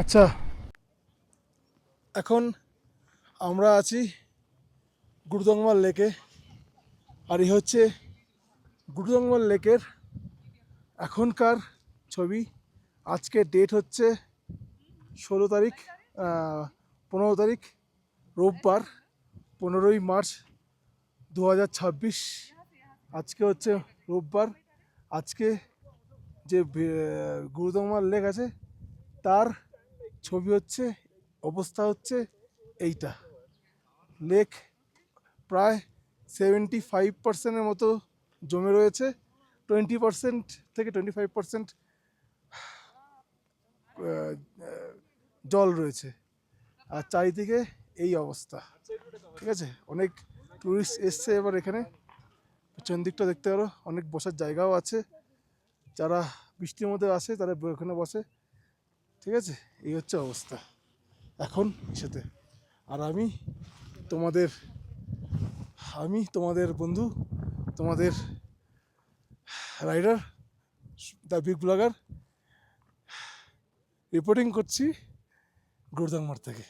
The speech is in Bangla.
আচ্ছা, এখন আমরা আছি গুরুদংমার লেকে। আর এই হচ্ছে গুরুদংমার লেকের এখনকার ছবি। আজকে ডেট হচ্ছে 16 তারিখ, 15 তারিখ, রোববার, 15ই মার্চ 2026। আজকে হচ্ছে রোববার। আজকে যে গুরুদংমার লেক আছে তার ছবি হচ্ছে, অবস্থা হচ্ছে এইটা। লেক প্রায় 75%-এর মতো জমে রয়েছে। 20% থেকে 25% জল রয়েছে। আর চারিদিকে এই অবস্থা, ঠিক আছে। অনেক টুরিস্ট এসছে এবার এখানে। পেছন দিকটা দেখতে পারো, অনেক বসার জায়গাও আছে। যারা বৃষ্টির মধ্যে আসে তারা ওখানে বসে, ঠিক আছে। এই হচ্ছে অবস্থা এখন সাথে। আর তোমাদের আমি তোমাদের বন্ধু, তোমাদের rider, the big blogger, reporting করছি গুরুদংমার থেকে।